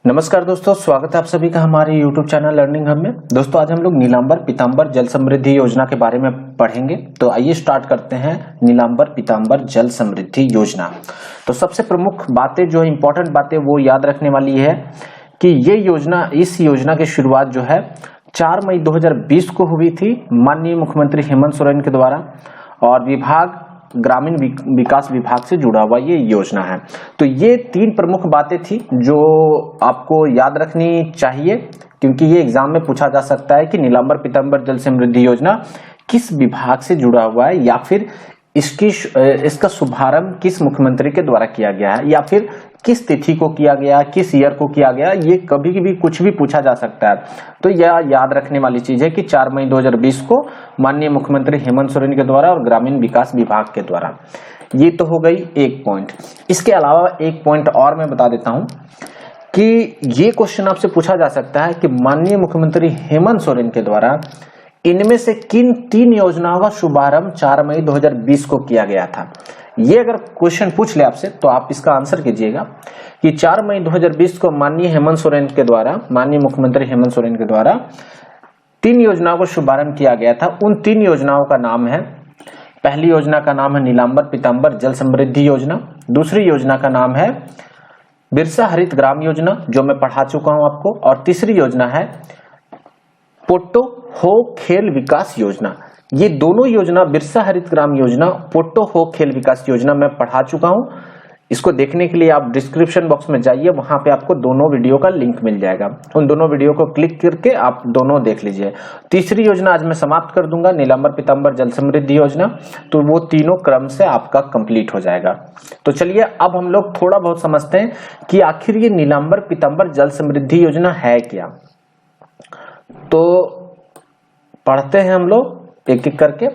नमस्कार दोस्तों, स्वागत है आप सभी का हमारे YouTube चैनल लर्निंग हब में। दोस्तों आज हम लोग नीलांबर पीतांबर जल समृद्धि योजना के बारे में पढ़ेंगे। तो आइए स्टार्ट करते हैं नीलांबर पीतांबर जल समृद्धि योजना। तो सबसे प्रमुख बातें जो इम्पोर्टेंट बातें वो याद रखने वाली है कि ये योजना, इस योजना की शुरुआत जो है 4 मई 2020 को हुई थी माननीय मुख्यमंत्री हेमंत सोरेन के द्वारा, और विभाग ग्रामीण विकास विभाग से जुड़ा हुआ ये योजना है। तो ये 3 प्रमुख बातें थी जो आपको याद रखनी चाहिए, क्योंकि ये एग्जाम में पूछा जा सकता है कि नीलांबर पीतांबर जल समृद्धि योजना किस विभाग से जुड़ा हुआ है, या फिर इसका शुभारंभ किस मुख्यमंत्री के द्वारा किया गया है, या फिर किस तिथि को किया गया, किस ईयर को किया गया। ये कभी भी कुछ भी पूछा जा सकता है। तो यह याद रखने वाली चीज है कि 4 मई 2020 को माननीय मुख्यमंत्री हेमंत सोरेन के द्वारा और ग्रामीण विकास विभाग के द्वारा। ये तो हो गई एक पॉइंट। इसके अलावा एक पॉइंट और मैं बता देता हूं कि ये क्वेश्चन आपसे पूछा जा सकता है कि माननीय मुख्यमंत्री हेमंत सोरेन के द्वारा इनमें से किन 3 योजनाओं का शुभारंभ 4 मई 2020 को किया गया था। ये अगर क्वेश्चन पूछ ले आपसे तो आप इसका आंसर कीजिएगा कि 4 मई 2020 को माननीय हेमंत सोरेन के द्वारा, माननीय मुख्यमंत्री हेमंत सोरेन के द्वारा 3 योजनाओं को शुभारंभ किया गया था। उन 3 योजनाओं का नाम है, पहली योजना का नाम है नीलांबर पीतांबर जल समृद्धि योजना, दूसरी योजना का नाम है बिरसा हरित ग्राम योजना जो मैं पढ़ा चुका हूं आपको, और तीसरी योजना है पोट्टो हो खेल विकास योजना। ये दोनों योजना, बिरसा हरित ग्राम योजना, पोट्टो हो खेल विकास योजना मैं पढ़ा चुका हूं। इसको देखने के लिए आप डिस्क्रिप्शन बॉक्स में जाइए, वहां पे आपको दोनों वीडियो का लिंक मिल जाएगा। उन दोनों वीडियो को क्लिक करके आप दोनों देख लीजिए। तीसरी योजना आज मैं समाप्त कर दूंगा, नीलांबर पीतांबर जल समृद्धि योजना। तो वो तीनों क्रम से आपका कंप्लीट हो जाएगा। तो चलिए अब हम लोग थोड़ा बहुत समझते हैं कि आखिर ये नीलांबर पीतांबर जल समृद्धि योजना है क्या। तो पढ़ते हैं हम लोग एक एक करके।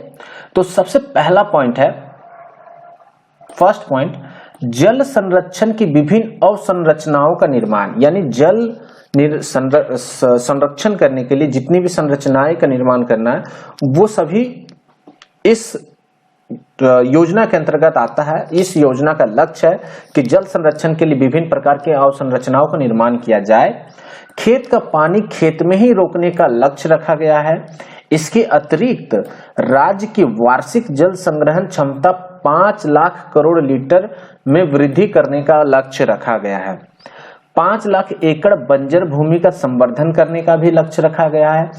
तो सबसे पहला पॉइंट है, फर्स्ट पॉइंट, जल संरक्षण की विभिन्न अवसंरचनाओं का निर्माण, यानी जल संरक्षण करने के लिए जितनी भी संरचनाएं का निर्माण करना है वो सभी इस योजना के अंतर्गत आता है। इस योजना का लक्ष्य है कि जल संरक्षण के लिए विभिन्न प्रकार के अवसंरचनाओं का निर्माण किया जाए। खेत का पानी खेत में ही रोकने का लक्ष्य रखा गया है। इसके अतिरिक्त राज्य की वार्षिक जल संग्रहण क्षमता 5 लाख करोड़ लीटर में वृद्धि करने का लक्ष्य रखा गया है। 5 लाख एकड़ बंजर भूमि का संवर्धन करने का भी लक्ष्य रखा गया है,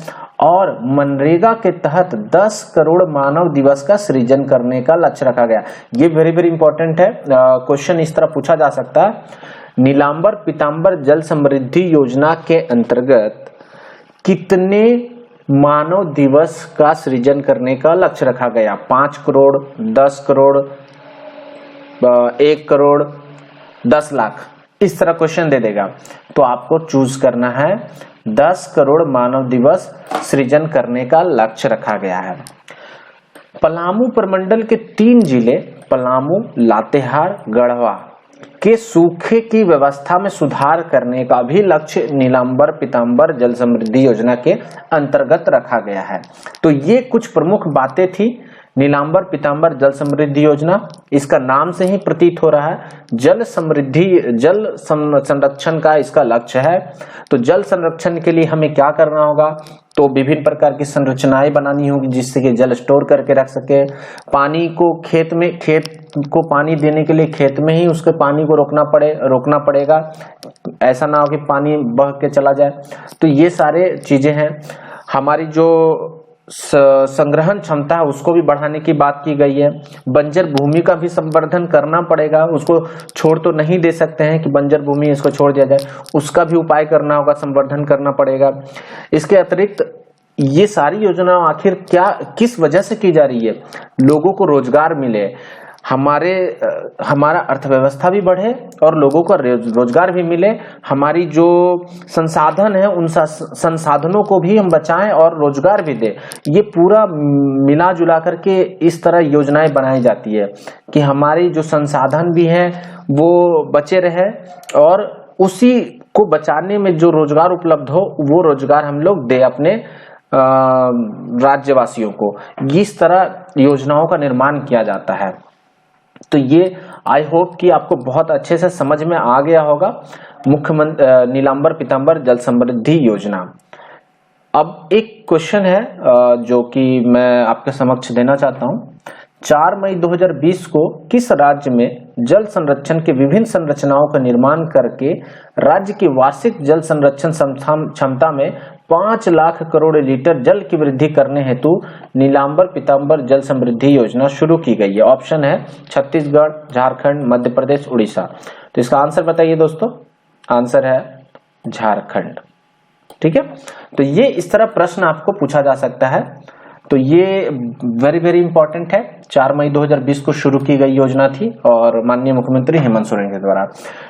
और मनरेगा के तहत 10 करोड़ मानव दिवस का सृजन करने का लक्ष्य रखा गया। ये वेरी वेरी इंपॉर्टेंट है। क्वेश्चन इस तरह पूछा जा सकता है, नीलांबर पीतांबर जल समृद्धि योजना के अंतर्गत कितने मानव दिवस का सृजन करने का लक्ष्य रखा गया। 5 करोड़, 10 करोड़, 1 करोड़, 10 लाख, इस तरह क्वेश्चन दे देगा। तो आपको चूज करना है 10 करोड़ मानव दिवस सृजन करने का लक्ष्य रखा गया है। पलामू प्रमंडल के 3 जिले पलामू, लातेहार, गढ़वा के सूखे की व्यवस्था में सुधार करने का भी लक्ष्य नीलांबर पीतांबर जल समृद्धि योजना के अंतर्गत रखा गया है। तो ये कुछ प्रमुख बातें थी नीलांबर पीतांबर जल समृद्धि योजना। इसका नाम से ही प्रतीत हो रहा है जल समृद्धि, जल संरक्षण का इसका लक्ष्य है। तो जल संरक्षण के लिए हमें क्या करना होगा, तो विभिन्न प्रकार की संरचनाएं बनानी होगी जिससे कि जल स्टोर करके रख सके। पानी को खेत को पानी देने के लिए खेत में ही उसके पानी को रोकना पड़ेगा, ऐसा ना हो कि पानी बह के चला जाए। तो ये सारे चीजें हैं। हमारी जो संग्रहण क्षमता है उसको भी बढ़ाने की बात की गई है। बंजर भूमि का भी संवर्धन करना पड़ेगा, उसको छोड़ तो नहीं दे सकते हैं कि बंजर भूमि इसको छोड़ दिया जाए, उसका भी उपाय करना होगा, संवर्धन करना पड़ेगा। इसके अतिरिक्त ये सारी योजना आखिर क्या, किस वजह से की जा रही है, लोगों को रोजगार मिले, हमारा अर्थव्यवस्था भी बढ़े और लोगों का रोजगार भी मिले, हमारी जो संसाधन है उन संसाधनों को भी हम बचाएं और रोजगार भी दे। ये पूरा मिला जुला करके इस तरह योजनाएं बनाई जाती है कि हमारी जो संसाधन भी हैं वो बचे रहे, और उसी को बचाने में जो रोजगार उपलब्ध हो वो रोजगार हम लोग दे अपने राज्यवासियों को। इस तरह योजनाओं का निर्माण किया जाता है। तो ये आई होप कि आपको बहुत अच्छे से समझ में आ गया होगा मुख्यमंत्री नीलांबर पीतांबर जल समृद्धि योजना। अब एक क्वेश्चन है जो कि मैं आपके समक्ष देना चाहता हूं। 4 मई 2020 को किस राज्य में जल संरक्षण के विभिन्न संरचनाओं का निर्माण करके राज्य की वार्षिक जल संरक्षण क्षमता में 5 लाख करोड़ लीटर जल की वृद्धि करने हेतु नीलांबर पीतांबर जल समृद्धि योजना शुरू की गई है? ऑप्शन है छत्तीसगढ़, झारखंड, मध्य प्रदेश, उड़ीसा। तो इसका आंसर बताइए दोस्तों। आंसर है झारखंड। ठीक है, तो ये इस तरह प्रश्न आपको पूछा जा सकता है। तो ये वेरी वेरी इंपॉर्टेंट है। 4 मई 2020 को शुरू की गई योजना थी और माननीय मुख्यमंत्री हेमंत सोरेन के द्वारा।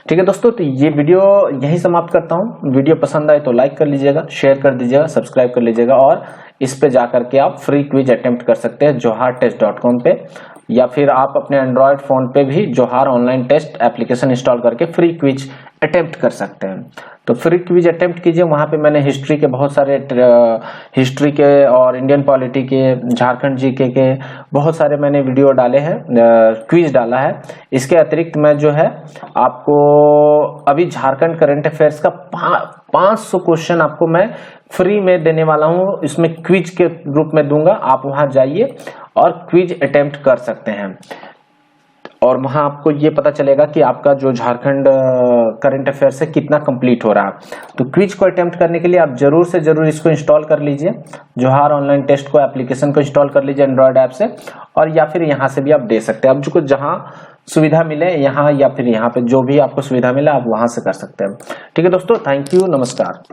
ठीक है दोस्तों, तो ये वीडियो यही समाप्त करता हूं। वीडियो पसंद आए तो लाइक कर लीजिएगा, शेयर कर दीजिएगा, सब्सक्राइब कर लीजिएगा और इस पे जाकर के आप फ्री क्विज अटेम्प्ट कर सकते हैं johartest.com पे, या फिर आप अपने एंड्रॉयड फोन पे भी जोहार ऑनलाइन टेस्ट एप्लीकेशन इंस्टॉल करके फ्री क्विज अटेम्प्ट कर सकते हैं। तो फ्री क्विज अटेम्प्ट कीजिए। वहां पे मैंने हिस्ट्री के बहुत सारे हिस्ट्री के और इंडियन पॉलिटी के, झारखंड जीके के बहुत सारे मैंने वीडियो डाले हैं, क्विज डाला है। इसके अतिरिक्त मैं जो है आपको अभी झारखंड करंट अफेयर्स का 500 क्वेश्चन आपको मैं फ्री में देने वाला हूं। इसमें क्विज के रूप में दूंगा। आप वहां जाइए और क्विज अटेम्प्ट कर सकते हैं और वहां आपको ये पता चलेगा कि आपका जो झारखंड करंट अफेयर्स है कितना कंप्लीट हो रहा है। तो क्विज को अटेम्प्ट करने के लिए आप जरूर से जरूर इसको इंस्टॉल कर लीजिए, जोहार ऑनलाइन टेस्ट को एप्लीकेशन को इंस्टॉल कर लीजिए एंड्रॉयड ऐप से, और या फिर यहाँ से भी आप दे सकते हैं। अब जो जहां सुविधा मिले, यहाँ या फिर यहाँ पे जो भी आपको सुविधा मिले आप वहां से कर सकते हैं। ठीक है दोस्तों, थैंक यू, नमस्कार।